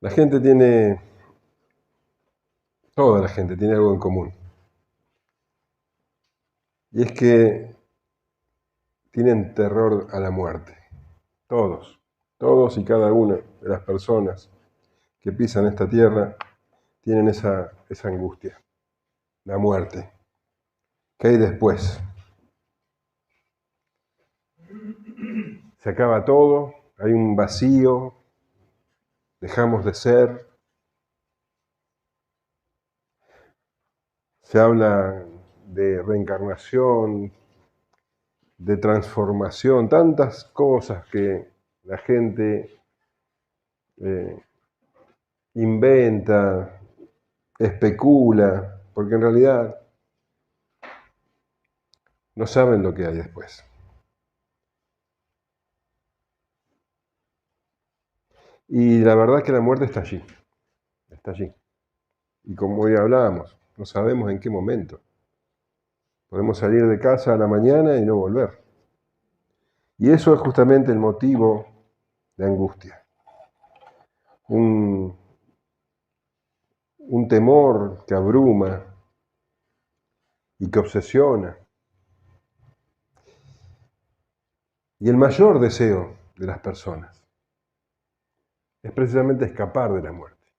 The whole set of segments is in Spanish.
La gente tiene, toda la gente tiene algo en común. Y es que tienen terror a la muerte. Todos y cada una de las personas que pisan esta tierra tienen esa angustia, la muerte. ¿Qué hay después? Se acaba todo, hay un vacío, dejamos de ser. Se habla de reencarnación, de transformación, tantas cosas que la gente inventa, especula, porque en realidad no saben lo que hay después. Y la verdad es que la muerte está allí, está allí. Y como hoy hablábamos, no sabemos en qué momento. Podemos salir de casa a la mañana y no volver. Y eso es justamente el motivo de angustia. Un temor que abruma y que obsesiona. Y el mayor deseo de las personas es precisamente escapar de la muerte,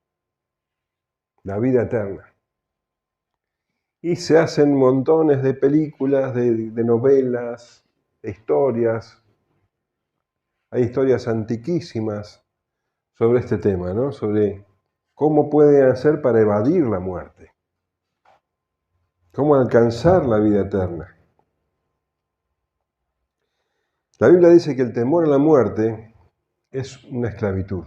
la vida eterna. Y se hacen montones de películas, de novelas, de historias. Hay historias antiquísimas sobre este tema, ¿no? Sobre cómo pueden hacer para evadir la muerte, cómo alcanzar la vida eterna. La Biblia dice que el temor a la muerte es una esclavitud.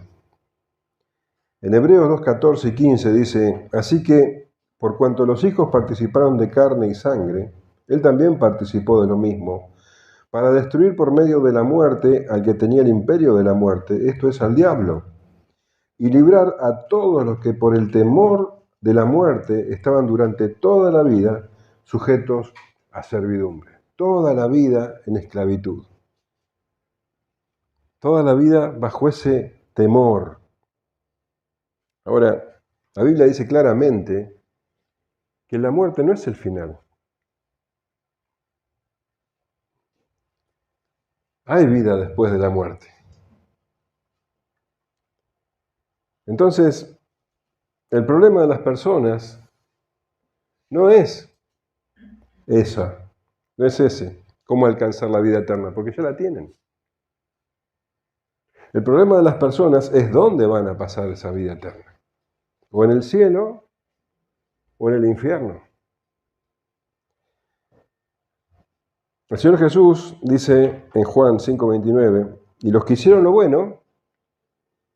En Hebreos 2, 14 y 15 dice, así que, por cuanto los hijos participaron de carne y sangre, él también participó de lo mismo, para destruir por medio de la muerte al que tenía el imperio de la muerte, esto es, al diablo, y librar a todos los que por el temor de la muerte estaban durante toda la vida sujetos a servidumbre. Toda la vida en esclavitud. Toda la vida bajo ese temor. Ahora, la Biblia dice claramente que la muerte no es el final. Hay vida después de la muerte. Entonces, el problema de las personas no es no es ese, cómo alcanzar la vida eterna, porque ya la tienen. El problema de las personas es dónde van a pasar esa vida eterna. O en el cielo o en el infierno. El Señor Jesús dice en Juan 5:29, y los que hicieron lo bueno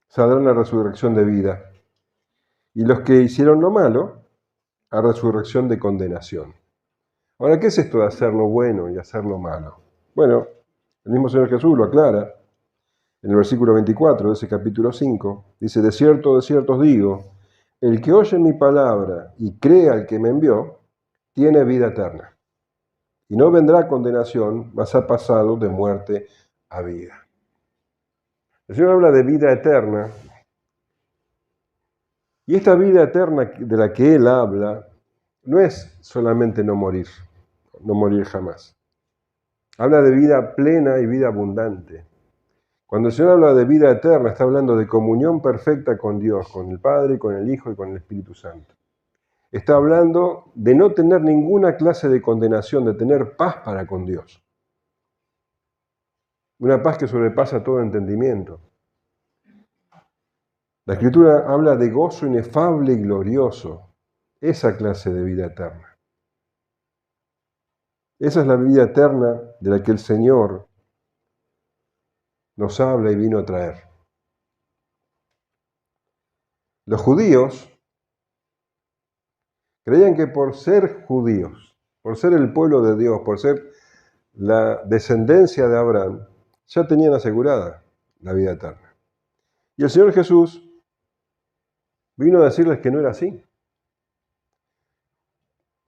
saldrán a resurrección de vida, y los que hicieron lo malo a resurrección de condenación. Ahora, ¿qué es esto de hacer lo bueno y hacer lo malo? Bueno, el mismo Señor Jesús lo aclara en el versículo 24 de ese capítulo 5. Dice, de cierto os digo, el que oye mi palabra y cree al que me envió, tiene vida eterna. Y no vendrá condenación, mas ha pasado de muerte a vida. El Señor habla de vida eterna. Y esta vida eterna de la que Él habla no es solamente no morir jamás. Habla de vida plena y vida abundante. Cuando el Señor habla de vida eterna, está hablando de comunión perfecta con Dios, con el Padre, con el Hijo y con el Espíritu Santo. Está hablando de no tener ninguna clase de condenación, de tener paz para con Dios. Una paz que sobrepasa todo entendimiento. La Escritura habla de gozo inefable y glorioso, esa clase de vida eterna. Esa es la vida eterna de la que el Señor nos habla y vino a traer. Los judíos creían que por ser judíos, por ser el pueblo de Dios, por ser la descendencia de Abraham, ya tenían asegurada la vida eterna. Y el Señor Jesús vino a decirles que no era así.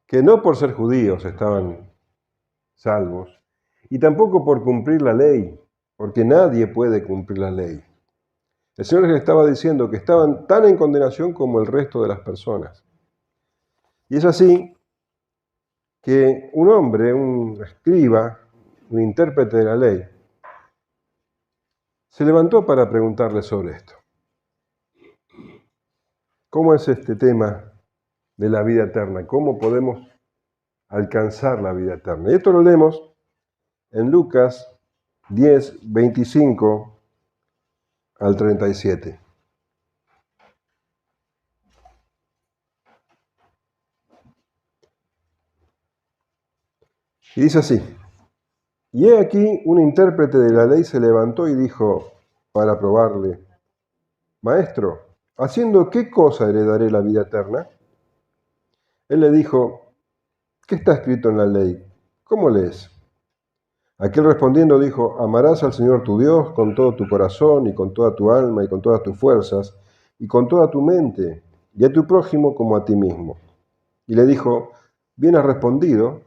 Que no por ser judíos estaban salvos, y tampoco por cumplir la ley, porque nadie puede cumplir la ley. El Señor les estaba diciendo que estaban tan en condenación como el resto de las personas. Y es así que un hombre, un escriba, un intérprete de la ley, se levantó para preguntarle sobre esto. ¿Cómo es este tema de la vida eterna? ¿Cómo podemos alcanzar la vida eterna? Y esto lo leemos en Lucas 10, 25 al 37. Y dice así: y he aquí un intérprete de la ley se levantó y dijo para probarle: Maestro, ¿haciendo qué cosa heredaré la vida eterna? Él le dijo: ¿qué está escrito en la ley? ¿Cómo lees? Aquel respondiendo dijo: amarás al Señor tu Dios con todo tu corazón y con toda tu alma y con todas tus fuerzas y con toda tu mente, y a tu prójimo como a ti mismo. Y le dijo: bien has respondido,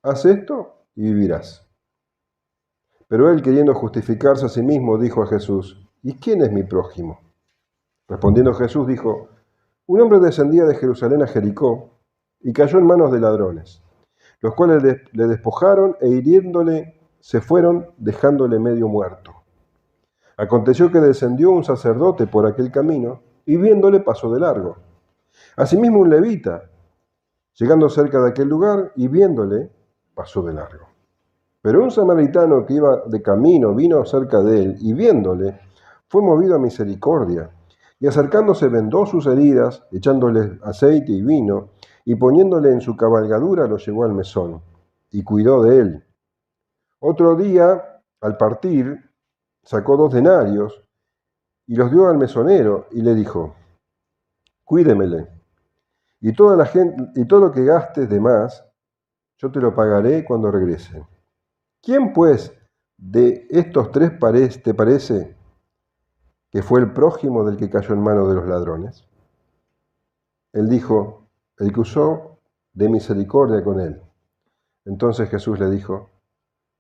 haz esto y vivirás. Pero él, queriendo justificarse a sí mismo, dijo a Jesús: ¿y quién es mi prójimo? Respondiendo Jesús dijo: un hombre descendía de Jerusalén a Jericó y cayó en manos de ladrones, los cuales le despojaron e hiriéndole se fueron, dejándole medio muerto. Aconteció que descendió un sacerdote por aquel camino y viéndole pasó de largo. Asimismo un levita, llegando cerca de aquel lugar y viéndole, pasó de largo. Pero un samaritano que iba de camino vino cerca de él y viéndole, fue movido a misericordia, y acercándose vendó sus heridas, echándole aceite y vino, y poniéndole en su cabalgadura lo llevó al mesón, y cuidó de él. Otro día, al partir, sacó 2 denarios, y los dio al mesonero, y le dijo: cuídemele, y todo lo que gastes de más, yo te lo pagaré cuando regrese. ¿Quién, pues, de estos 3 te parece que fue el prójimo del que cayó en manos de los ladrones? Él dijo: el que usó de misericordia con él. Entonces Jesús le dijo: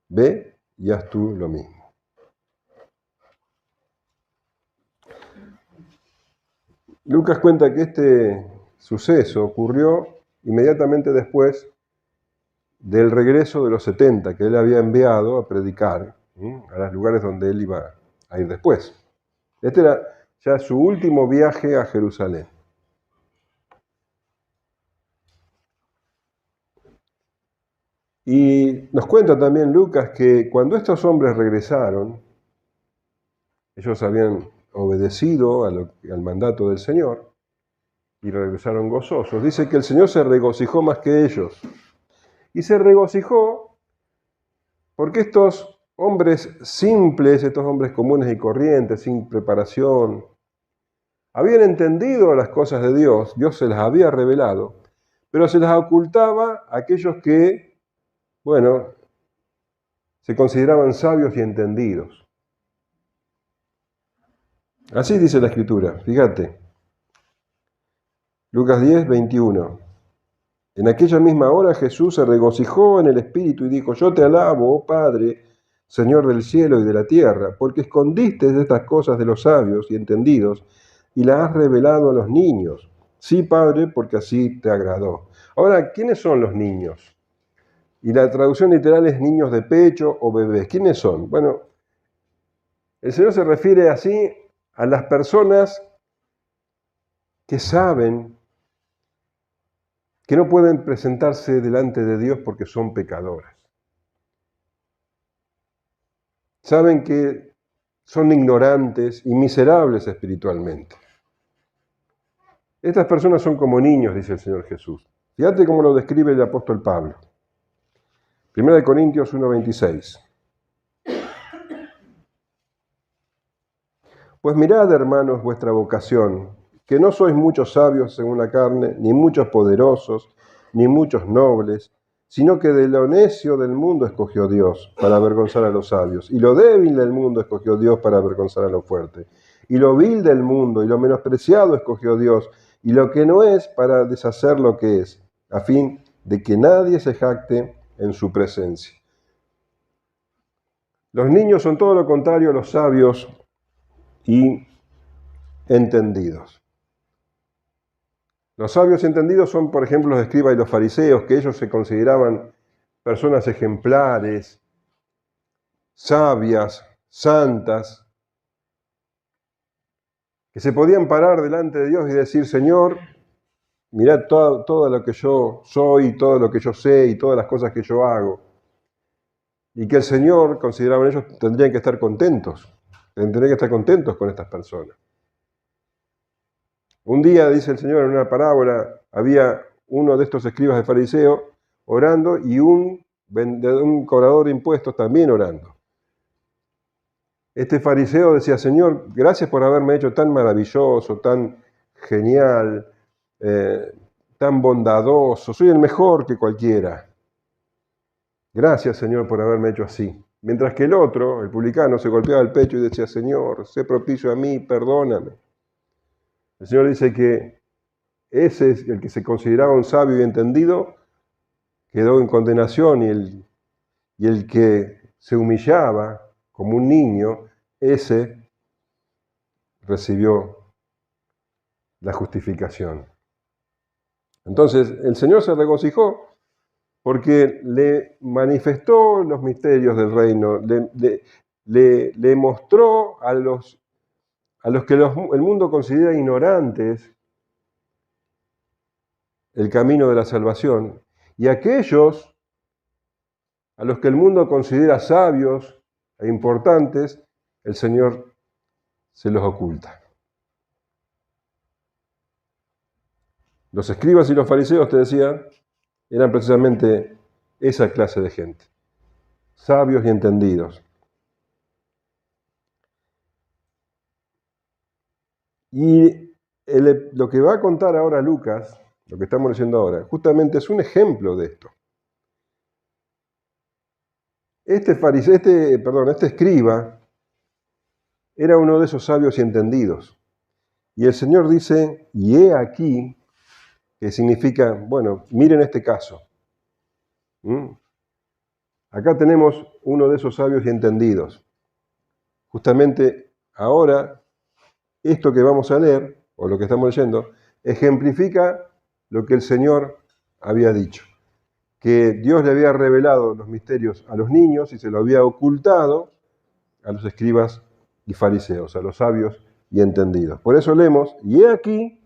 ve y haz tú lo mismo. Lucas cuenta que este suceso ocurrió inmediatamente después del regreso de los 70 que él había enviado a predicar a los lugares donde él iba a ir después. Este era ya su último viaje a Jerusalén. Y nos cuenta también Lucas que cuando estos hombres regresaron, ellos habían obedecido al mandato del Señor y regresaron gozosos. Dice que el Señor se regocijó más que ellos. Y se regocijó porque estos hombres simples, estos hombres comunes y corrientes, sin preparación, habían entendido las cosas de Dios, Dios se las había revelado, pero se las ocultaba a aquellos que, se consideraban sabios y entendidos. Así dice la Escritura, fíjate. Lucas 10, 21. En aquella misma hora Jesús se regocijó en el Espíritu y dijo: yo te alabo, oh Padre, Señor del cielo y de la tierra, porque escondiste estas cosas de los sabios y entendidos y las has revelado a los niños. Sí, Padre, porque así te agradó. Ahora, ¿quiénes son los niños? Y la traducción literal es niños de pecho o bebés. ¿Quiénes son? Bueno, el Señor se refiere así a las personas que saben que no pueden presentarse delante de Dios porque son pecadoras. Saben que son ignorantes y miserables espiritualmente. Estas personas son como niños, dice el Señor Jesús. Fíjate cómo lo describe el apóstol Pablo. 1 Corintios 1:26. Pues mirad, hermanos, vuestra vocación, que no sois muchos sabios según la carne, ni muchos poderosos, ni muchos nobles, sino que de lo necio del mundo escogió Dios para avergonzar a los sabios, y lo débil del mundo escogió Dios para avergonzar a lo fuerte, y lo vil del mundo y lo menospreciado escogió Dios, y lo que no es para deshacer lo que es, a fin de que nadie se jacte en su presencia. Los niños son todo lo contrario a los sabios y entendidos. Los sabios y entendidos son, por ejemplo, los escribas y los fariseos, que ellos se consideraban personas ejemplares, sabias, santas, que se podían parar delante de Dios y decir: Señor, mirad todo lo que yo soy, todo lo que yo sé y todas las cosas que yo hago. Y que el Señor, consideraban ellos, tendrían que estar contentos con estas personas. Un día, dice el Señor en una parábola, había uno de estos escribas de fariseo orando y un cobrador de impuestos también orando. Este fariseo decía: Señor, gracias por haberme hecho tan maravilloso, tan genial, tan bondadoso, soy el mejor que cualquiera. Gracias, Señor, por haberme hecho así. Mientras que el otro, el publicano, se golpeaba el pecho y decía: Señor, sé propicio a mí, perdóname. El Señor dice que ese es el que se consideraba un sabio y entendido, quedó en condenación, y el que se humillaba como un niño, ese recibió la justificación. Entonces el Señor se regocijó porque le manifestó los misterios del reino, le mostró a los que el mundo considera ignorantes el camino de la salvación, y aquellos a los que el mundo considera sabios e importantes, el Señor se los oculta. Los escribas y los fariseos, te decía, eran precisamente esa clase de gente, sabios y entendidos. Y lo que va a contar ahora Lucas, lo que estamos leyendo ahora, justamente es un ejemplo de esto. Este escriba era uno de esos sabios y entendidos. Y el Señor dice: y he aquí, que significa, bueno, miren este caso. Acá tenemos uno de esos sabios y entendidos. Justamente ahora, esto que vamos a leer, o lo que estamos leyendo, ejemplifica lo que el Señor había dicho. Que Dios le había revelado los misterios a los niños y se lo había ocultado a los escribas y fariseos, a los sabios y entendidos. Por eso leemos: y he aquí,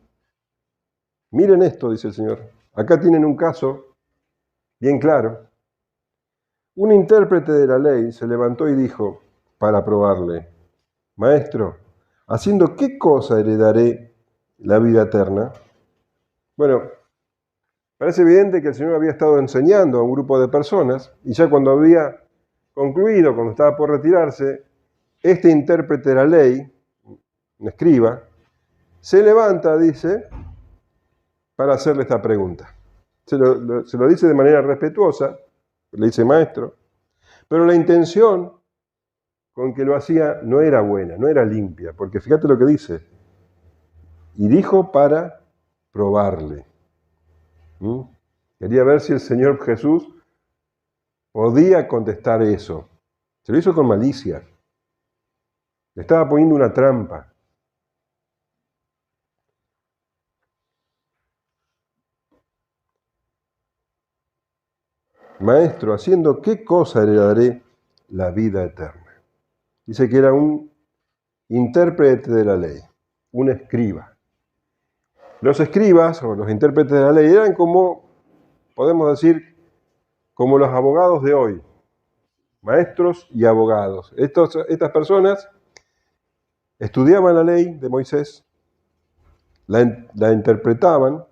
miren esto, dice el Señor. Acá tienen un caso bien claro. Un intérprete de la ley se levantó y dijo, para probarle: Maestro, ¿haciendo qué cosa heredaré la vida eterna? Bueno, parece evidente que el Señor había estado enseñando a un grupo de personas, y ya cuando había concluido, cuando estaba por retirarse, este intérprete de la ley, un escriba, se levanta, dice, para hacerle esta pregunta. Se lo dice de manera respetuosa, le dice: Maestro, pero la intención con que lo hacía no era buena, no era limpia, porque fíjate lo que dice: y dijo para probarle. Quería ver si el Señor Jesús podía contestar eso. Se lo hizo con malicia. Le estaba poniendo una trampa. Maestro, ¿haciendo qué cosa heredaré la vida eterna? Dice que era un intérprete de la ley, un escriba. Los escribas o los intérpretes de la ley eran como, podemos decir, como los abogados de hoy, maestros y abogados. Estas personas estudiaban la ley de Moisés, la interpretaban,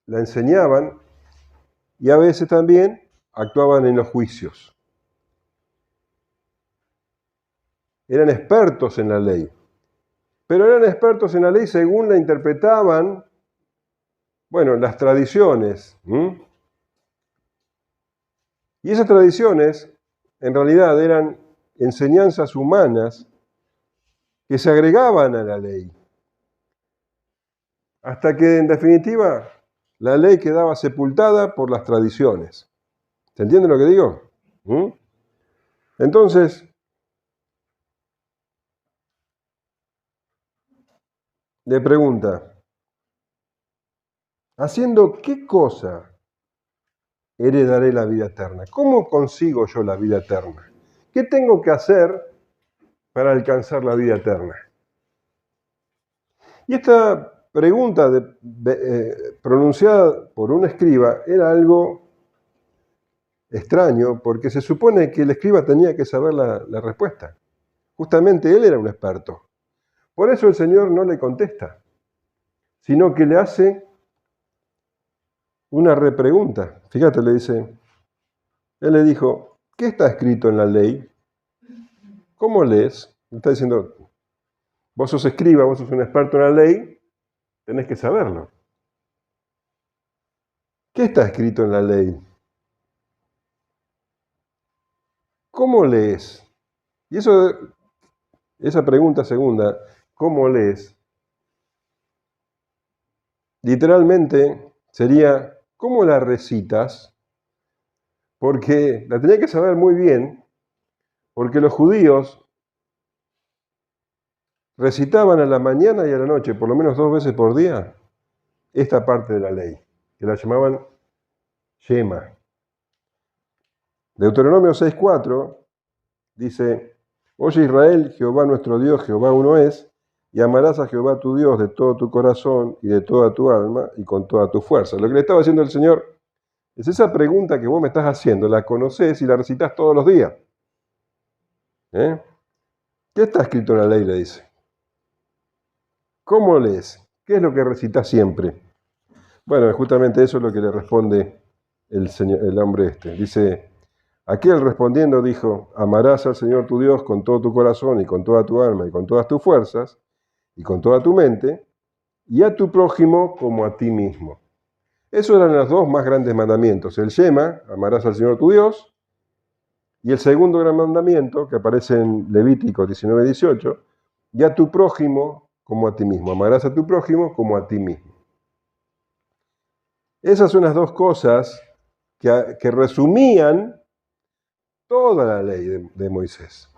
la enseñaban y a veces también actuaban en los juicios. Eran expertos en la ley, pero eran expertos en la ley según la interpretaban, bueno, las tradiciones. Y esas tradiciones en realidad eran enseñanzas humanas que se agregaban a la ley. Hasta que, en definitiva, la ley quedaba sepultada por las tradiciones. ¿Se entiende lo que digo? Entonces, le pregunta, ¿haciendo qué cosa heredaré la vida eterna? ¿Cómo consigo yo la vida eterna? ¿Qué tengo que hacer para alcanzar la vida eterna? Y esta pregunta pronunciada por un escriba era algo extraño, porque se supone que el escriba tenía que saber la respuesta. Justamente él era un experto. Por eso el Señor no le contesta, sino que le hace una repregunta. Fíjate, le dice, él le dijo, ¿qué está escrito en la ley? ¿Cómo lees? Le está diciendo, vos sos escriba, vos sos un experto en la ley, tenés que saberlo. ¿Qué está escrito en la ley? ¿Cómo lees? Y esa pregunta segunda, ¿cómo lees? Literalmente sería, ¿cómo la recitas? Porque la tenía que saber muy bien, porque los judíos recitaban a la mañana y a la noche, por lo menos 2 veces por día, esta parte de la ley, que la llamaban Shema. Deuteronomio 6:4 dice, Oye Israel, Jehová nuestro Dios, Jehová uno es, y amarás a Jehová tu Dios de todo tu corazón y de toda tu alma y con toda tu fuerza. Lo que le estaba haciendo el Señor es esa pregunta que vos me estás haciendo, la conocés y la recitas todos los días. ¿Eh? ¿Qué está escrito en la ley? Le dice. ¿Cómo lees? ¿Qué es lo que recitas siempre? Bueno, justamente eso es lo que le responde el hombre este. Dice, aquel respondiendo dijo, amarás al Señor tu Dios con todo tu corazón y con toda tu alma y con todas tus fuerzas y con toda tu mente, y a tu prójimo como a ti mismo. Esos eran los 2 más grandes mandamientos. El Shema, amarás al Señor tu Dios, y el segundo gran mandamiento, que aparece en Levítico 19:18, y a tu prójimo como a ti mismo. Amarás a tu prójimo como a ti mismo. Esas son las 2 cosas que resumían toda la ley de Moisés.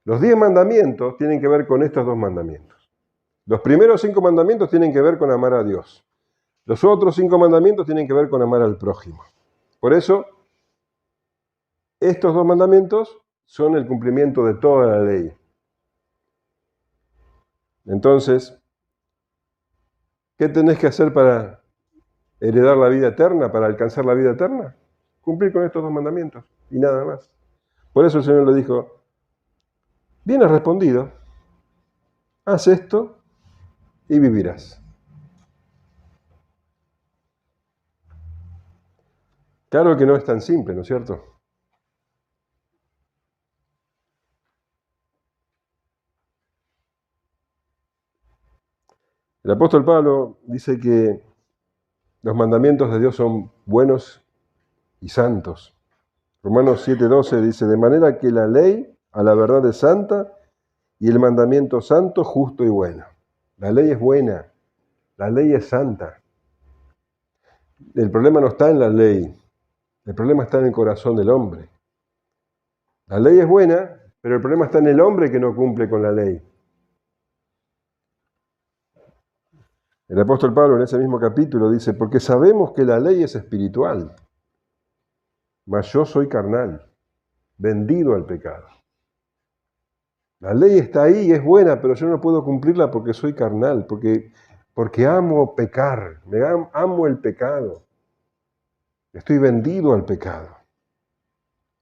Los 10 mandamientos tienen que ver con estos 2 mandamientos. Los primeros 5 mandamientos tienen que ver con amar a Dios. Los otros 5 mandamientos tienen que ver con amar al prójimo. Por eso, estos 2 mandamientos son el cumplimiento de toda la ley. Entonces, ¿qué tenés que hacer para heredar la vida eterna, para alcanzar la vida eterna? Cumplir con estos 2 mandamientos y nada más. Por eso el Señor le dijo, bien has respondido, haz esto y vivirás. Claro que no es tan simple, ¿no es cierto? El apóstol Pablo dice que los mandamientos de Dios son buenos y santos. Romanos 7:12 dice, de manera que la ley a la verdad es santa y el mandamiento santo, justo y bueno. La ley es buena, la ley es santa. El problema no está en la ley, el problema está en el corazón del hombre. La ley es buena, pero el problema está en el hombre que no cumple con la ley. El apóstol Pablo en ese mismo capítulo dice, porque sabemos que la ley es espiritual, mas yo soy carnal, vendido al pecado. La ley está ahí y es buena, pero yo no puedo cumplirla porque soy carnal, porque amo pecar, amo el pecado. Estoy vendido al pecado.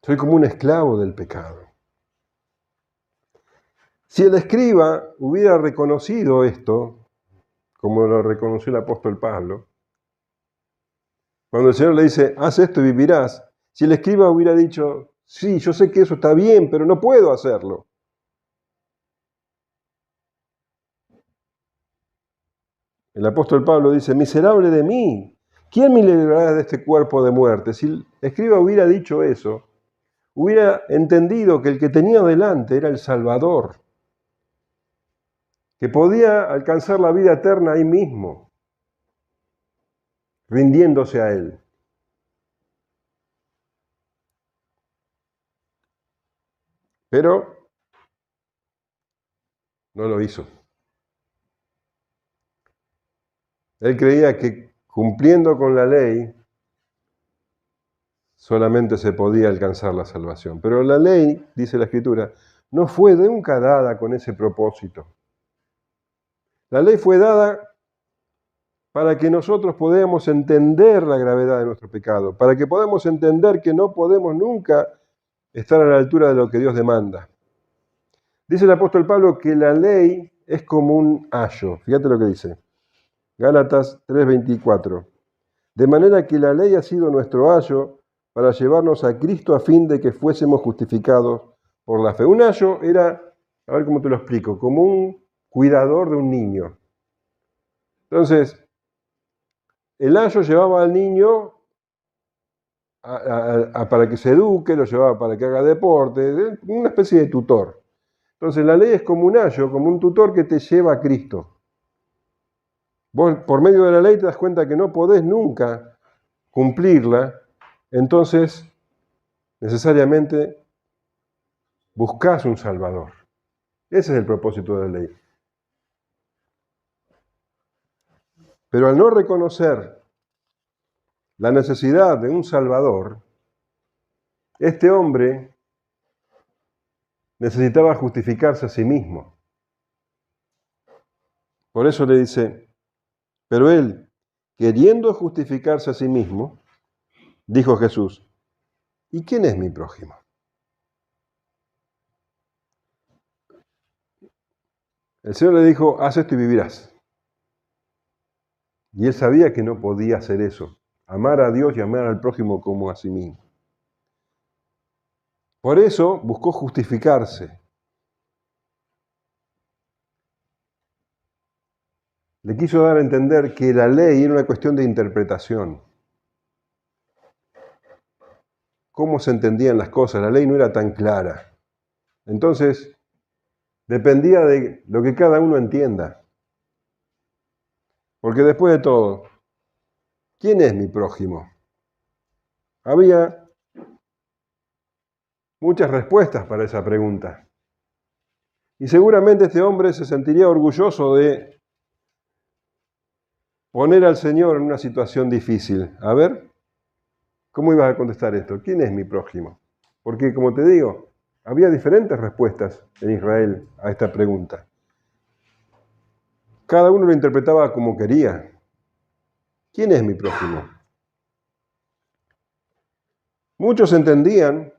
Soy como un esclavo del pecado. Si el escriba hubiera reconocido esto, como lo reconoció el apóstol Pablo, cuando el Señor le dice, haz esto y vivirás, si el escriba hubiera dicho, sí, yo sé que eso está bien, pero no puedo hacerlo. El apóstol Pablo dice, miserable de mí, ¿quién me librará de este cuerpo de muerte? Si el escriba hubiera dicho eso, hubiera entendido que el que tenía delante era el Salvador, que podía alcanzar la vida eterna ahí mismo, rindiéndose a él. Pero no lo hizo. Él creía que cumpliendo con la ley solamente se podía alcanzar la salvación. Pero la ley, dice la Escritura, no fue nunca dada con ese propósito. La ley fue dada para que nosotros podamos entender la gravedad de nuestro pecado, para que podamos entender que no podemos nunca estar a la altura de lo que Dios demanda. Dice el apóstol Pablo que la ley es como un ayo. Fíjate lo que dice. Gálatas 3:24. De manera que la ley ha sido nuestro ayo para llevarnos a Cristo a fin de que fuésemos justificados por la fe. Un ayo era, a ver cómo te lo explico, como un cuidador de un niño. Entonces, el ayo llevaba al niño para que se eduque, lo llevaba para que haga deporte, una especie de tutor. Entonces la ley es como un ayo, como un tutor que te lleva a Cristo. Vos por medio de la ley te das cuenta que no podés nunca cumplirla, entonces necesariamente buscás un Salvador. Ese es el propósito de la ley. Pero al no reconocer la necesidad de un Salvador, este hombre necesitaba justificarse a sí mismo. Por eso le dice, pero él, queriendo justificarse a sí mismo, dijo Jesús, ¿y quién es mi prójimo? El Señor le dijo, haz esto y vivirás. Y él sabía que no podía hacer eso, amar a Dios y amar al prójimo como a sí mismo. Por eso buscó justificarse. Le quiso dar a entender que la ley era una cuestión de interpretación. Cómo se entendían las cosas, la ley no era tan clara. Entonces, dependía de lo que cada uno entienda. Porque después de todo, ¿quién es mi prójimo? Había muchas respuestas para esa pregunta. Y seguramente este hombre se sentiría orgulloso de poner al Señor en una situación difícil. A ver, ¿cómo ibas a contestar esto? ¿Quién es mi prójimo? Porque, como te digo, había diferentes respuestas en Israel a esta pregunta. Cada uno lo interpretaba como quería. ¿Quién es mi prójimo? Muchos entendían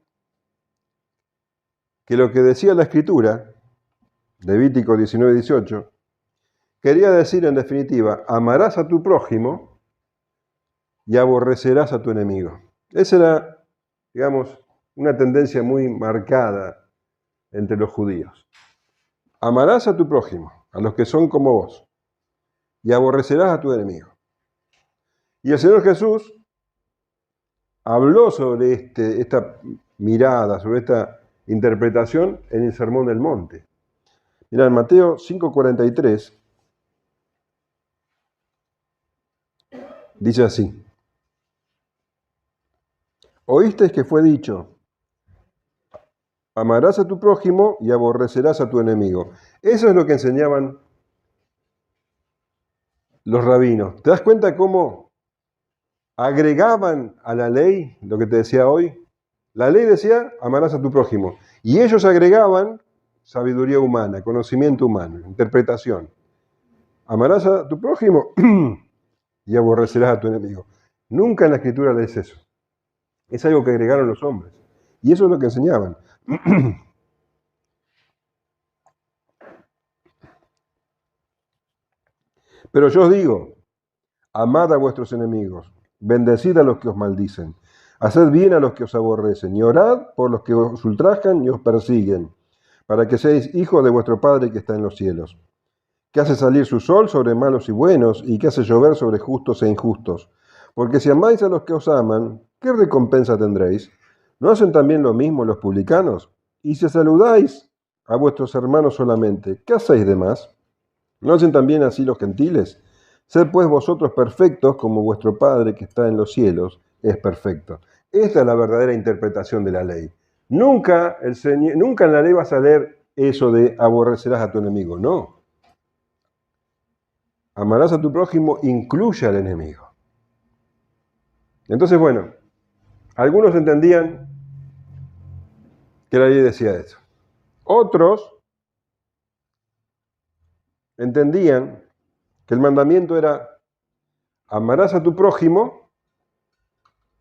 que lo que decía la Escritura, Levítico 19:18, quería decir en definitiva, amarás a tu prójimo y aborrecerás a tu enemigo. Esa era, digamos, una tendencia muy marcada entre los judíos. Amarás a tu prójimo, a los que son como vos, y aborrecerás a tu enemigo. Y el Señor Jesús habló sobre esta mirada, sobre esta interpretación en el Sermón del Monte. Mirá, en Mateo 5:43 dice así: Oísteis que fue dicho, amarás a tu prójimo y aborrecerás a tu enemigo. Eso es lo que enseñaban los rabinos. ¿Te das cuenta cómo agregaban a la ley lo que te decía hoy? La ley decía, amarás a tu prójimo. Y ellos agregaban sabiduría humana, conocimiento humano, interpretación. Amarás a tu prójimo y aborrecerás a tu enemigo. Nunca en la Escritura lees eso. Es algo que agregaron los hombres. Y eso es lo que enseñaban. Pero yo os digo, amad a vuestros enemigos, bendecid a los que os maldicen, haced bien a los que os aborrecen, y orad por los que os ultrajan y os persiguen, para que seáis hijos de vuestro Padre que está en los cielos, que hace salir su sol sobre malos y buenos, y que hace llover sobre justos e injustos. Porque si amáis a los que os aman, ¿qué recompensa tendréis? ¿No hacen también lo mismo los publicanos? Y si saludáis a vuestros hermanos solamente, ¿qué hacéis de más? ¿No hacen también así los gentiles? Sed pues vosotros perfectos como vuestro Padre que está en los cielos es perfecto. Esta es la verdadera interpretación de la ley. Nunca en la ley vas a leer eso de aborrecerás a tu enemigo, no. amarás a tu prójimo, incluye al enemigo. Entonces, bueno, algunos entendían que la ley decía eso. Otros entendían que el mandamiento era amarás a tu prójimo,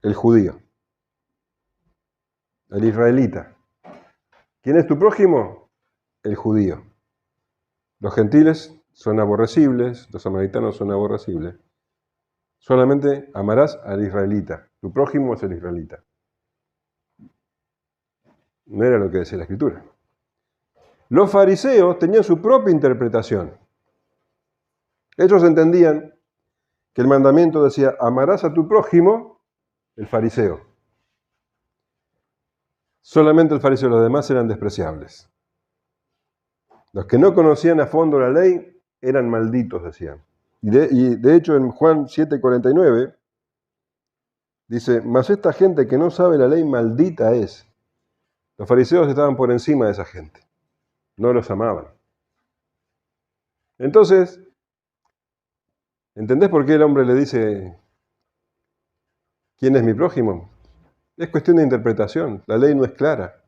el judío, el israelita. ¿Quién es tu prójimo? El judío. Los gentiles son aborrecibles, los samaritanos son aborrecibles. Solamente amarás al israelita. Tu prójimo es el israelita. No era lo que decía la Escritura. Los fariseos tenían su propia interpretación. Ellos entendían que el mandamiento decía, amarás a tu prójimo, el fariseo. Solamente el fariseo, los demás eran despreciables. Los que no conocían a fondo la ley eran malditos, decían. Y de hecho en Juan 7:49 dice, mas esta gente que no sabe la ley maldita es. Los fariseos estaban por encima de esa gente. No los amaban. Entonces, ¿entendés por qué el hombre le dice, ¿quién es mi prójimo? Es cuestión de interpretación. La ley no es clara.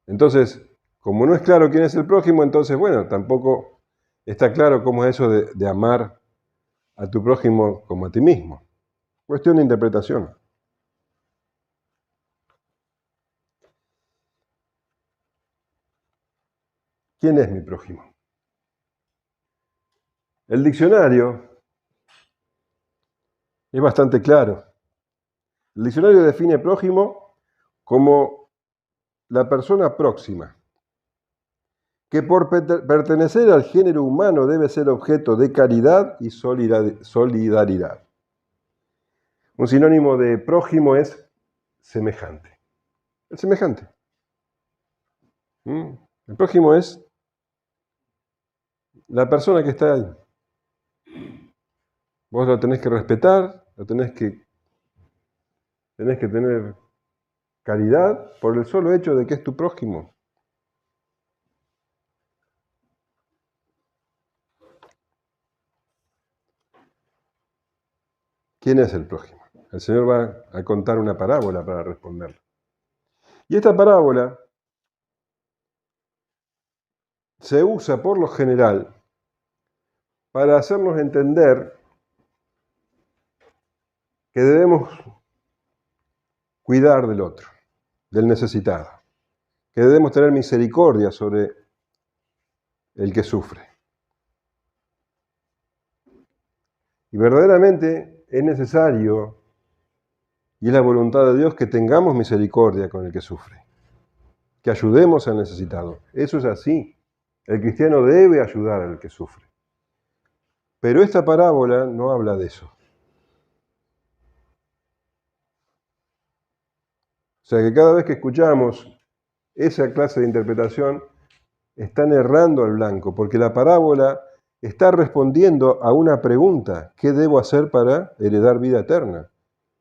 Entonces, como no es claro quién es el prójimo, entonces, bueno, tampoco está claro cómo es eso de amar a tu prójimo como a ti mismo. Cuestión de interpretación. ¿Quién es mi prójimo? El diccionario es bastante claro. El diccionario define prójimo como la persona próxima, que por pertenecer al género humano debe ser objeto de caridad y solidaridad. Un sinónimo de prójimo es semejante. El semejante. El prójimo es la persona que está ahí. Vos lo tenés que respetar, lo tenés que tener caridad por el solo hecho de que es tu prójimo. ¿Quién es el prójimo? El Señor va a contar una parábola para responderlo. Y esta parábola se usa por lo general para hacernos entender que debemos cuidar del otro, del necesitado, que debemos tener misericordia sobre el que sufre. Y verdaderamente es necesario, y es la voluntad de Dios, que tengamos misericordia con el que sufre, que ayudemos al necesitado. Eso es así. El cristiano debe ayudar al que sufre. Pero esta parábola no habla de eso. O sea que cada vez que escuchamos esa clase de interpretación, están errando al blanco, porque la parábola está respondiendo a una pregunta: ¿qué debo hacer para heredar vida eterna?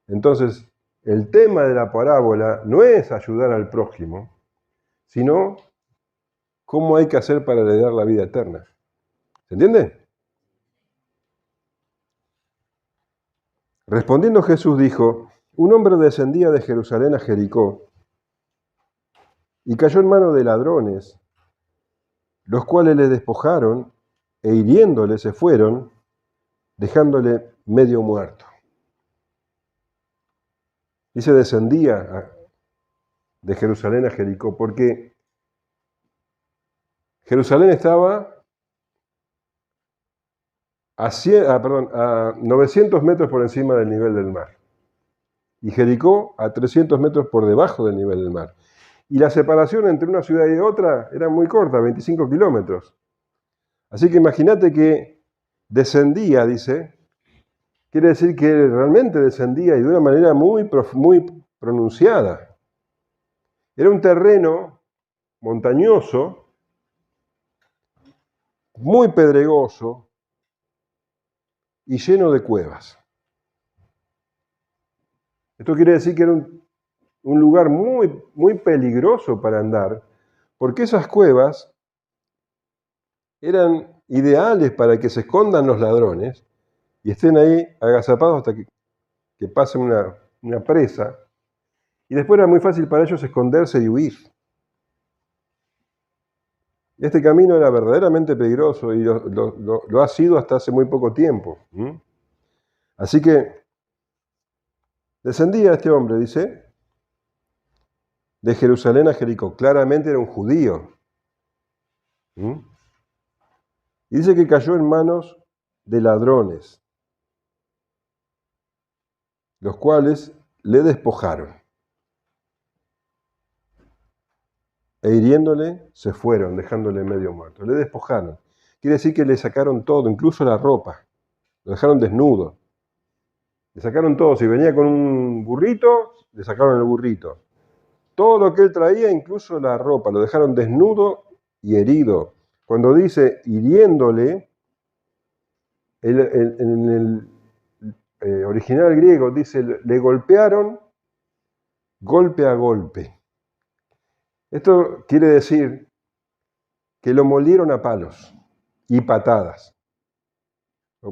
Entonces, el tema de la parábola no es ayudar al prójimo, sino cómo hay que hacer para heredar la vida eterna. ¿Se entiende? Respondiendo Jesús dijo, un hombre descendía de Jerusalén a Jericó y cayó en manos de ladrones, los cuales le despojaron e hiriéndole se fueron, dejándole medio muerto. Dice descendía de Jerusalén a Jericó, porque Jerusalén estaba a 900 metros por encima del nivel del mar, y Jericó a 300 metros por debajo del nivel del mar. Y la separación entre una ciudad y otra era muy corta, 25 kilómetros. Así que imagínate que descendía, dice, quiere decir que realmente descendía y de una manera muy pronunciada. Era un terreno montañoso, muy pedregoso y lleno de cuevas. Esto quiere decir que era un lugar muy peligroso para andar, porque esas cuevas eran ideales para que se escondan los ladrones y estén ahí agazapados hasta que pase una presa. Y después era muy fácil para ellos esconderse y huir. Este camino era verdaderamente peligroso y lo ha sido hasta hace muy poco tiempo. Así que descendía este hombre, dice, de Jerusalén a Jericó. Claramente era un judío. Y dice que cayó en manos de ladrones, los cuales le despojaron. E hiriéndole, se fueron, dejándole medio muerto. Le despojaron. Quiere decir que le sacaron todo, incluso la ropa. Lo dejaron desnudo. Le sacaron todo. Si venía con un burrito, le sacaron el burrito. Todo lo que él traía, incluso la ropa, lo dejaron desnudo y herido. Cuando dice hiriéndole, en el original griego dice, le golpearon golpe a golpe. Esto quiere decir que lo molieron a palos y patadas.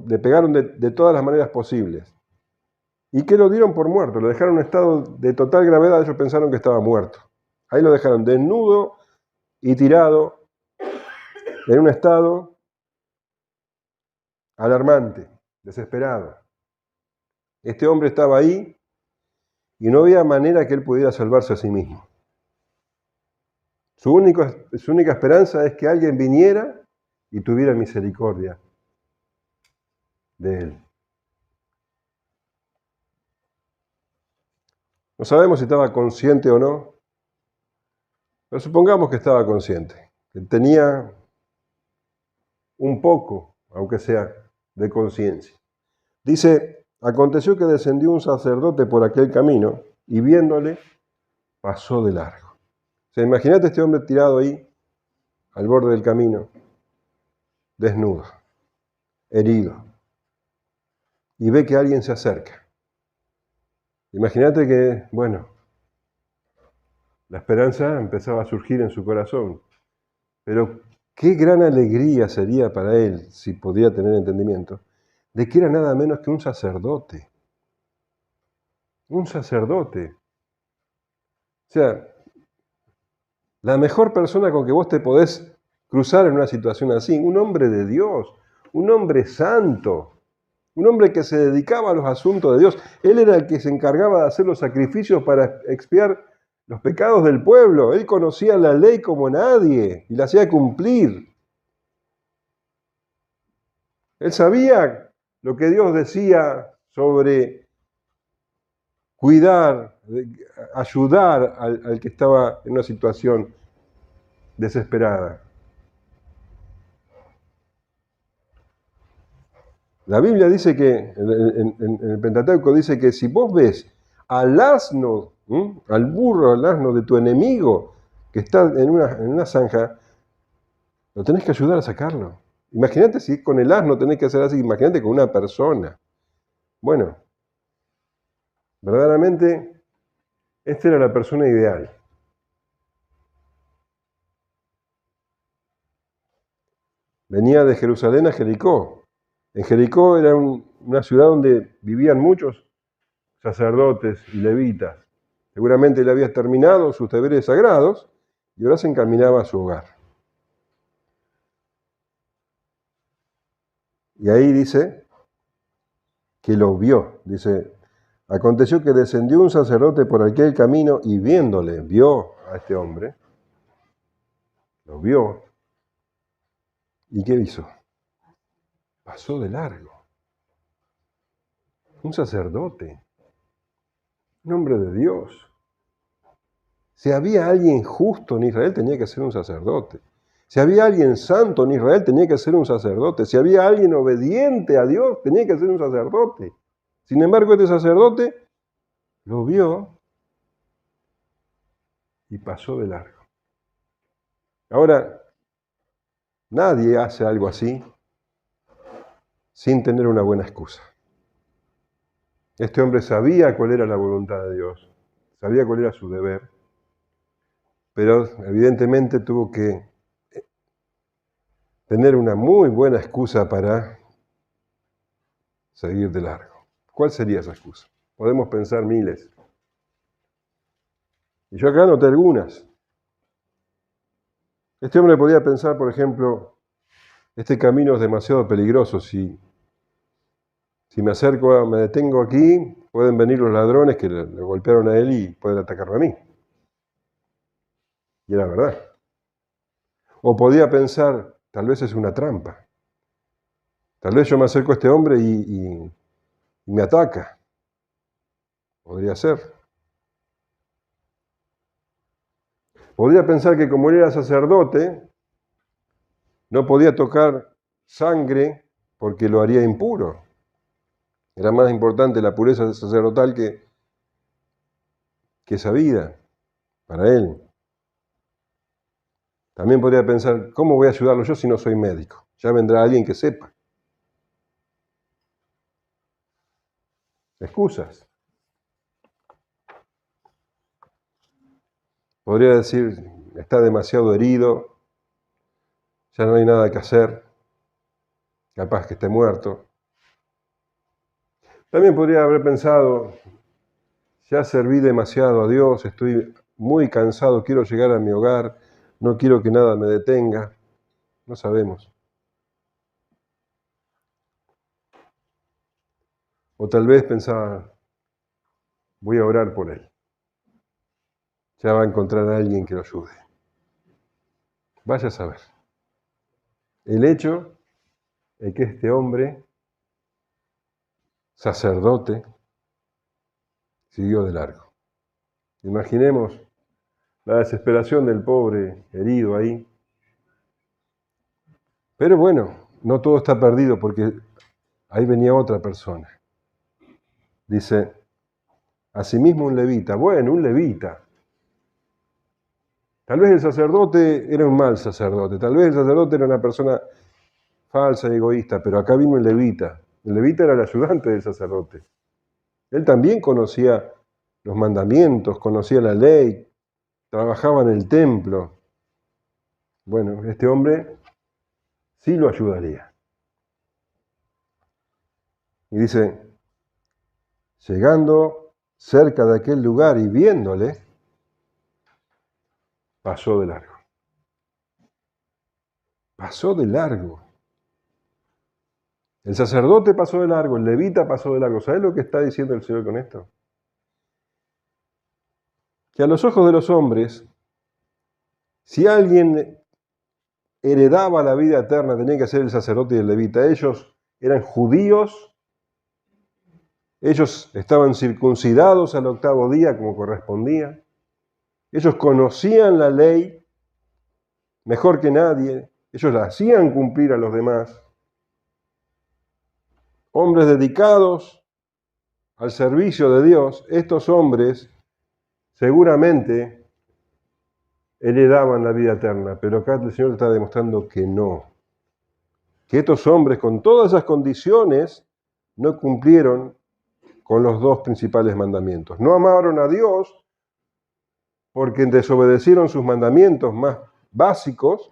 Le pegaron de todas las maneras posibles. Y que lo dieron por muerto, lo dejaron en un estado de total gravedad, ellos pensaron que estaba muerto. Ahí lo dejaron desnudo y tirado en un estado alarmante, desesperado. Este hombre estaba ahí y no había manera que él pudiera salvarse a sí mismo. Su única esperanza es que alguien viniera y tuviera misericordia de él. No sabemos si estaba consciente o no, pero supongamos que estaba consciente, que tenía un poco, aunque sea, de conciencia. Dice, aconteció que descendió un sacerdote por aquel camino y viéndole, pasó de largo. O sea, imagínate este hombre tirado ahí, al borde del camino, desnudo, herido, y ve que alguien se acerca. Imagínate que, bueno, la esperanza empezaba a surgir en su corazón, pero qué gran alegría sería para él, si podía tener entendimiento, de que era nada menos que un sacerdote. Un sacerdote. O sea, la mejor persona con que vos te podés cruzar en una situación así, un hombre de Dios, un hombre santo, un hombre que se dedicaba a los asuntos de Dios. Él era el que se encargaba de hacer los sacrificios para expiar los pecados del pueblo. Él conocía la ley como nadie y la hacía cumplir. Él sabía lo que Dios decía sobre cuidar, ayudar al que estaba en una situación desesperada. La Biblia dice que, en el Pentateuco dice que si vos ves al asno, al burro, al asno de tu enemigo que está en una zanja, lo tenés que ayudar a sacarlo. Imagínate si con el asno tenés que hacer así, imagínate con una persona. Bueno, verdaderamente, esta era la persona ideal. Venía de Jerusalén a Jericó. En Jericó era una ciudad donde vivían muchos sacerdotes y levitas. Seguramente él había terminado sus deberes sagrados y ahora se encaminaba a su hogar. Y ahí dice que lo vio. Dice, aconteció que descendió un sacerdote por aquel camino y viéndole, vio a este hombre, lo vio. ¿Y qué hizo? Pasó de largo. Un sacerdote, un hombre de Dios. Si había alguien justo en Israel, tenía que ser un sacerdote. Si había alguien santo en Israel, tenía que ser un sacerdote. Si había alguien obediente a Dios, tenía que ser un sacerdote. Sin embargo, este sacerdote lo vio y pasó de largo. Ahora, nadie hace algo así sin tener una buena excusa. Este hombre sabía cuál era la voluntad de Dios, sabía cuál era su deber, pero evidentemente tuvo que tener una muy buena excusa para seguir de largo. ¿Cuál sería esa excusa? Podemos pensar miles. Y yo acá anoté algunas. Este hombre podía pensar, por ejemplo, este camino es demasiado peligroso. Si me acerco, me detengo aquí, pueden venir los ladrones que le golpearon a él y pueden atacarme a mí. Y era verdad. O podía pensar, tal vez es una trampa. Tal vez yo me acerco a este hombre y me ataca. Podría ser. Podría pensar que como él era sacerdote, no podía tocar sangre porque lo haría impuro. Era más importante la pureza sacerdotal que esa vida para él. También podría pensar, ¿cómo voy a ayudarlo yo si no soy médico? Ya vendrá alguien que sepa. Excusas. Podría decir, está demasiado herido, ya no hay nada que hacer, capaz que esté muerto. También podría haber pensado, ya serví demasiado a Dios, estoy muy cansado, quiero llegar a mi hogar, no quiero que nada me detenga. No sabemos. O tal vez pensaba, voy a orar por él. Ya va a encontrar a alguien que lo ayude. Vaya a saber. El hecho es que este hombre, sacerdote, siguió de largo. Imaginemos la desesperación del pobre herido ahí. Pero bueno, no todo está perdido porque ahí venía otra persona. Dice, asimismo un levita. Bueno, un levita. Tal vez el sacerdote era un mal sacerdote, tal vez el sacerdote era una persona falsa y egoísta, pero acá vino el levita. El levita era el ayudante del sacerdote. Él también conocía los mandamientos, conocía la ley, trabajaba en el templo. Bueno, este hombre sí lo ayudaría. Y dice, llegando cerca de aquel lugar y viéndole, pasó de largo. Pasó de largo. El sacerdote pasó de largo, el levita pasó de largo. ¿Sabes lo que está diciendo el Señor con esto? Que a los ojos de los hombres, si alguien heredaba la vida eterna, tenía que ser el sacerdote y el levita. Ellos eran judíos, ellos estaban circuncidados al 8º día como correspondía, ellos conocían la ley mejor que nadie, ellos la hacían cumplir a los demás. Hombres dedicados al servicio de Dios, estos hombres seguramente heredaban la vida eterna, pero acá el Señor está demostrando que no. Que estos hombres con todas esas condiciones no cumplieron con los 2 principales mandamientos. No amaron a Dios porque desobedecieron sus mandamientos más básicos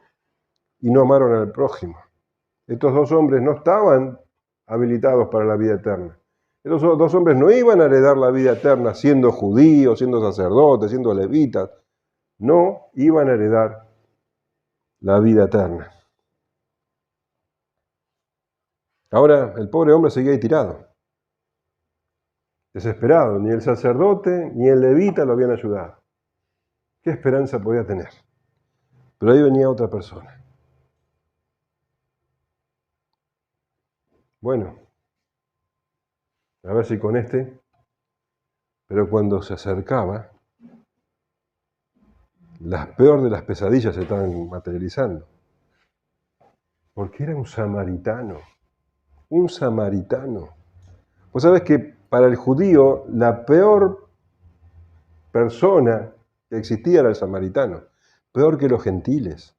y no amaron al prójimo. Estos 2 hombres no estaban habilitados para la vida eterna. Estos 2 hombres no iban a heredar la vida eterna siendo judíos, siendo sacerdotes, siendo levitas. No iban a heredar la vida eterna. Ahora el pobre hombre seguía ahí tirado, desesperado. Ni el sacerdote ni el levita lo habían ayudado. ¿Qué esperanza podía tener? Pero ahí venía otra persona. Bueno, a ver si con este, pero cuando se acercaba, la peor de las pesadillas se estaban materializando. Porque era un samaritano. Un samaritano. Vos sabés que para el judío la peor persona que existía era el samaritano. Peor que los gentiles.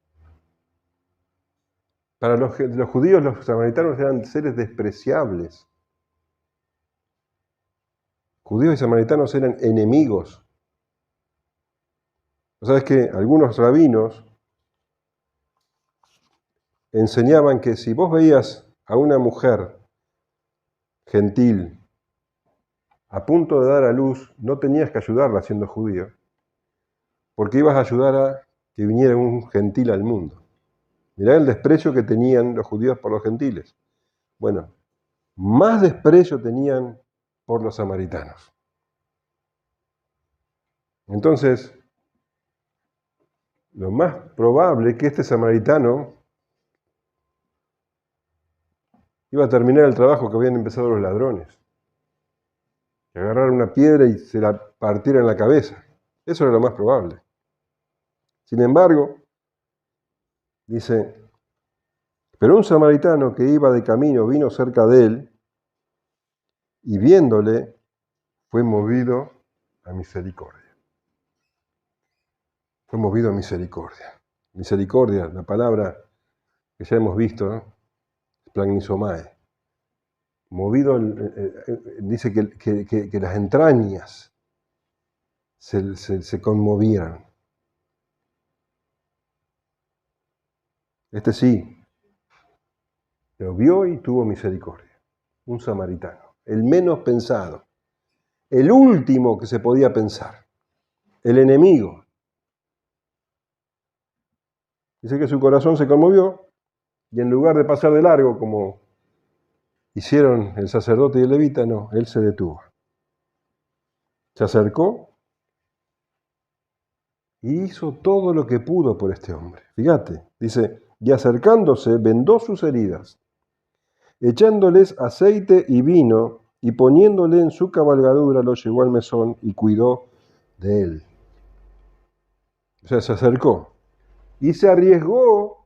Para los judíos los samaritanos eran seres despreciables. Judíos y samaritanos eran enemigos. Vos sabés que algunos rabinos enseñaban que si vos veías a una mujer gentil a punto de dar a luz, no tenías que ayudarla siendo judío, porque ibas a ayudar a que viniera un gentil al mundo. Mirá el desprecio que tenían los judíos por los gentiles. Bueno, más desprecio tenían por los samaritanos. Entonces, lo más probable es que este samaritano iba a terminar el trabajo que habían empezado los ladrones. Que agarraran una piedra y se la partieran en la cabeza. Eso era lo más probable. Sin embargo, dice, pero un samaritano que iba de camino vino cerca de él y viéndole fue movido a misericordia. Fue movido a misericordia. Misericordia, la palabra que ya hemos visto, ¿no? Splagnizomae. Movido, dice que las entrañas se conmovieran. Este sí, lo vio y tuvo misericordia. Un samaritano, el menos pensado, el último que se podía pensar, el enemigo. Dice que su corazón se conmovió y en lugar de pasar de largo como hicieron el sacerdote y el levita, no, él se detuvo. Se acercó y hizo todo lo que pudo por este hombre. Fíjate, dice, y acercándose vendó sus heridas, echándoles aceite y vino, y poniéndole en su cabalgadura lo llevó al mesón y cuidó de él. O sea, se acercó y se arriesgó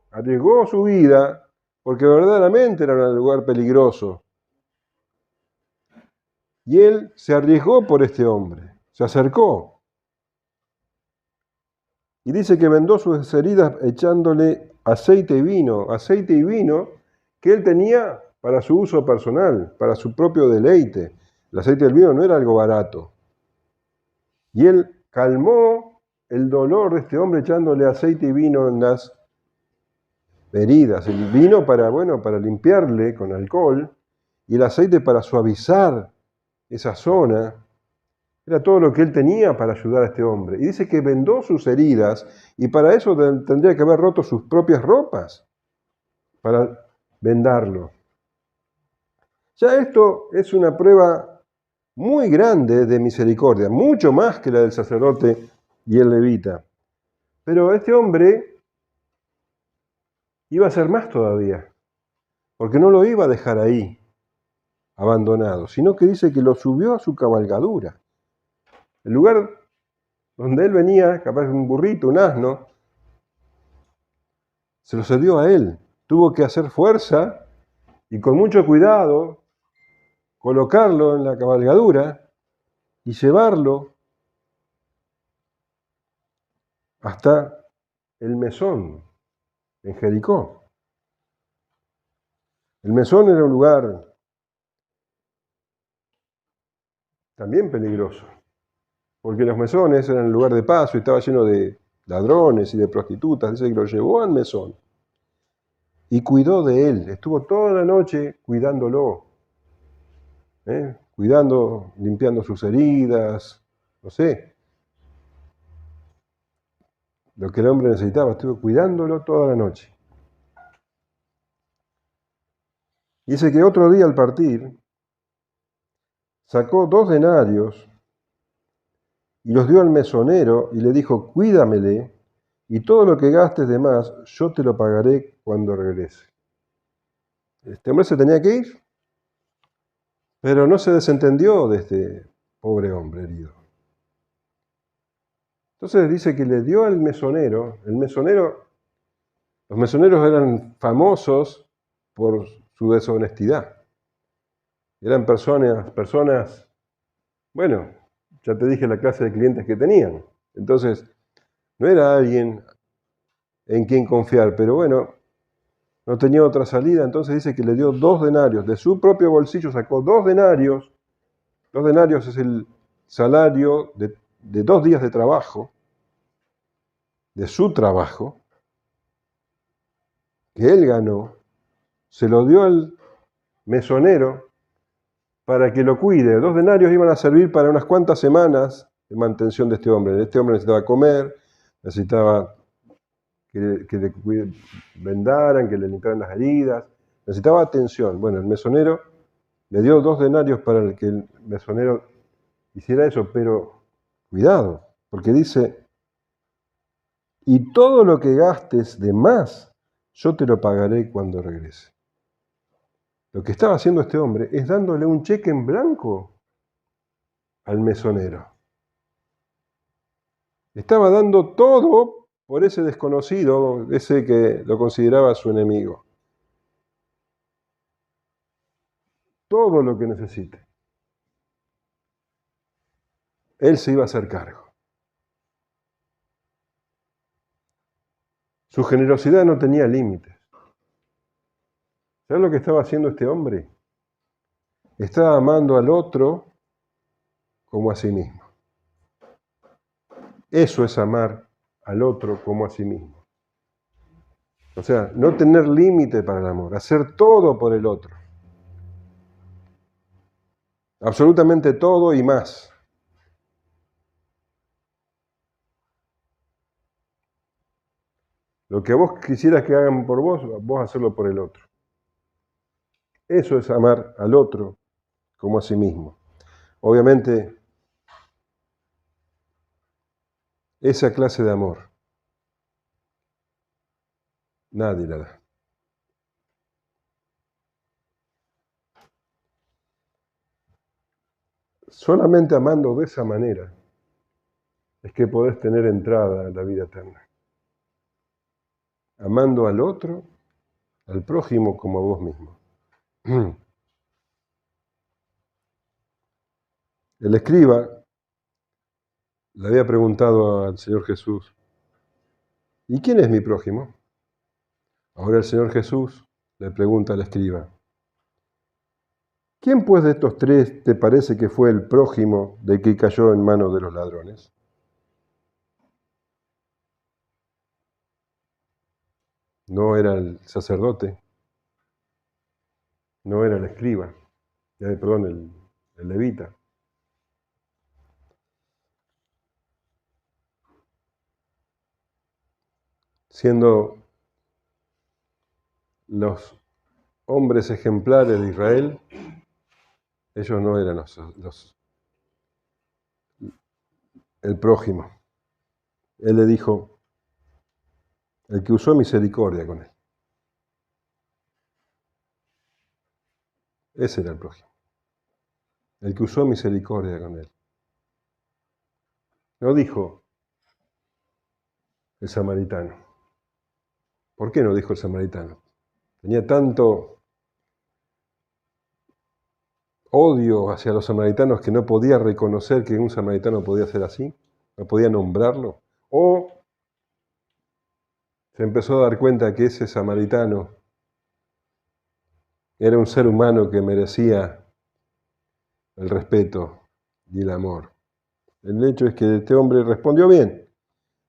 su vida, porque verdaderamente era un lugar peligroso. Y él se arriesgó por este hombre, se acercó. Y dice que vendó sus heridas echándole aceite y vino que él tenía para su uso personal, para su propio deleite. El aceite del vino no era algo barato. Y él calmó el dolor de este hombre echándole aceite y vino en las heridas. El vino para limpiarle con alcohol y el aceite para suavizar esa zona. Era todo lo que él tenía para ayudar a este hombre. Y dice que vendó sus heridas y para eso tendría que haber roto sus propias ropas para vendarlo. Ya esto es una prueba muy grande de misericordia, mucho más que la del sacerdote y el levita. Pero este hombre iba a hacer más todavía, porque no lo iba a dejar ahí, abandonado, sino que dice que lo subió a su cabalgadura. El lugar donde él venía, capaz de un burrito, un asno, se lo cedió a él. Tuvo que hacer fuerza y con mucho cuidado colocarlo en la cabalgadura y llevarlo hasta el mesón en Jericó. El mesón era un lugar también peligroso, porque los mesones eran el lugar de paso y estaba lleno de ladrones y de prostitutas. Dice que lo llevó al mesón y cuidó de él. Estuvo toda la noche cuidándolo, cuidando, limpiando sus heridas, no sé, lo que el hombre necesitaba. Estuvo cuidándolo toda la noche. Dice que otro día al partir, sacó 2 denarios y los dio al mesonero y le dijo, cuídamele, y todo lo que gastes de más, yo te lo pagaré cuando regrese. Este hombre se tenía que ir, pero no se desentendió de este pobre hombre herido. Entonces dice que le dio al mesonero, los mesoneros eran famosos por su deshonestidad. Eran personas, bueno, ya te dije la clase de clientes que tenían. Entonces, no era alguien en quien confiar, pero bueno, no tenía otra salida, entonces dice que le dio 2 denarios. De su propio bolsillo sacó 2 denarios. 2 denarios es el salario de 2 días de trabajo, de su trabajo, que él ganó, se lo dio al mesonero para que lo cuide. 2 denarios iban a servir para unas cuantas semanas de mantención de este hombre. Este hombre necesitaba comer, necesitaba que le vendaran, que le limpiaran las heridas, necesitaba atención. Bueno, el mesonero le dio 2 denarios para que el mesonero hiciera eso, pero cuidado, porque dice, y todo lo que gastes de más, yo te lo pagaré cuando regrese. Lo que estaba haciendo este hombre es dándole un cheque en blanco al mesonero. Estaba dando todo por ese desconocido, ese que lo consideraba su enemigo. Todo lo que necesite. Él se iba a hacer cargo. Su generosidad no tenía límites. ¿Sabes lo que estaba haciendo este hombre? Estaba amando al otro como a sí mismo. Eso es amar al otro como a sí mismo. O sea, no tener límite para el amor, hacer todo por el otro. Absolutamente todo y más. Lo que vos quisieras que hagan por vos, vos hacerlo por el otro. Eso es amar al otro como a sí mismo. Obviamente, esa clase de amor nadie la da. Solamente amando de esa manera es que podés tener entrada a la vida eterna. Amando al otro, al prójimo como a vos mismo. El escriba le había preguntado al Señor Jesús, ¿y quién es mi prójimo? Ahora el Señor Jesús le pregunta al escriba, ¿quién pues de estos 3 te parece que fue el prójimo de que cayó en manos de los ladrones? No era el sacerdote, no era el escriba, perdón, el levita. Siendo los hombres ejemplares de Israel, ellos no eran el prójimo. Él le dijo, el que usó misericordia con él. Ese era el prójimo. El que usó misericordia con él. No dijo el samaritano. ¿Por qué no dijo el samaritano? Tenía tanto odio hacia los samaritanos que no podía reconocer que un samaritano podía ser así, no podía nombrarlo. O se empezó a dar cuenta que ese samaritano era un ser humano que merecía el respeto y el amor. El hecho es que este hombre respondió bien,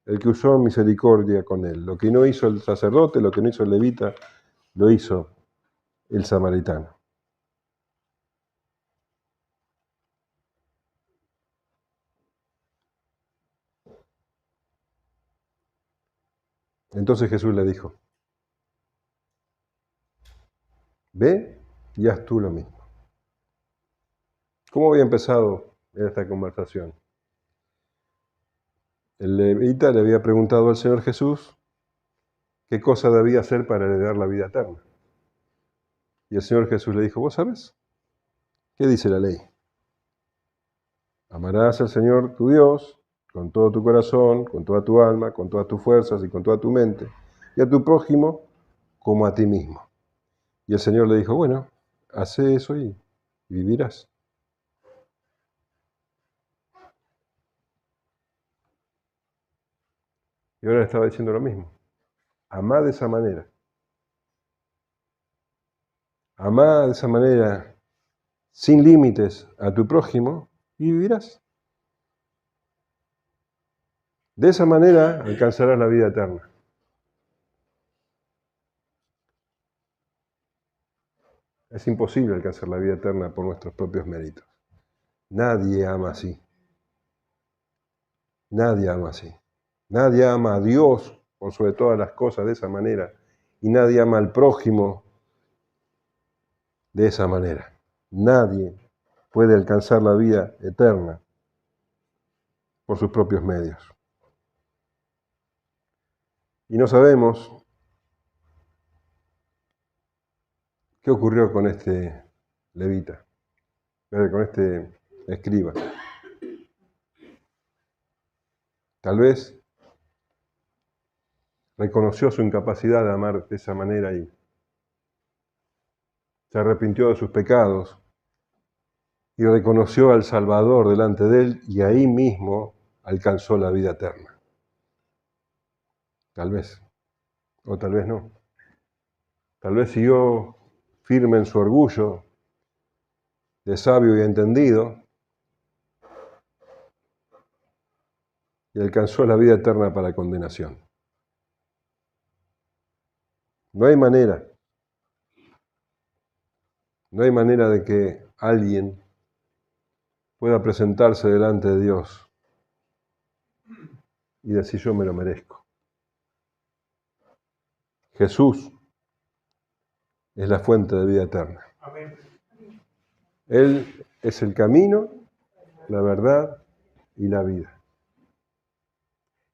el que usó misericordia con él. Lo que no hizo el sacerdote, lo que no hizo el levita, lo hizo el samaritano. Entonces Jesús le dijo, ve y haz tú lo mismo. ¿Cómo había empezado esta conversación? El levita le había preguntado al Señor Jesús qué cosa debía hacer para heredar la vida eterna. Y el Señor Jesús le dijo, ¿vos sabés? ¿Qué dice la ley? Amarás al Señor tu Dios con todo tu corazón, con toda tu alma, con todas tus fuerzas y con toda tu mente, y a tu prójimo como a ti mismo. Y el Señor le dijo, bueno, hace eso y vivirás. Y ahora le estaba diciendo lo mismo. Amá de esa manera. Amá de esa manera, sin límites, a tu prójimo y vivirás. De esa manera alcanzarás la vida eterna. Es imposible alcanzar la vida eterna por nuestros propios méritos. Nadie ama así. Nadie ama así. Nadie ama a Dios por sobre todas las cosas de esa manera. Y nadie ama al prójimo de esa manera. Nadie puede alcanzar la vida eterna por sus propios medios. Y no sabemos qué ocurrió con este levita, con este escriba. Tal vez reconoció su incapacidad de amar de esa manera y se arrepintió de sus pecados y reconoció al Salvador delante de él y ahí mismo alcanzó la vida eterna. Tal vez, o tal vez no. Tal vez siguió firme en su orgullo de sabio y entendido y alcanzó la vida eterna para condenación. No hay manera de que alguien pueda presentarse delante de Dios y decir yo me lo merezco. Jesús es la fuente de vida eterna. Él es el camino, la verdad y la vida.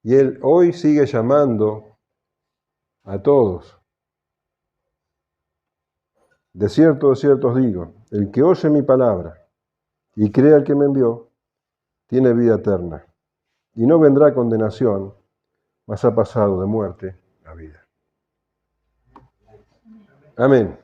Y Él hoy sigue llamando a todos. De cierto os digo, el que oye mi palabra y cree al que me envió, tiene vida eterna. Y no vendrá a condenación, mas ha pasado de muerte a vida. Amén.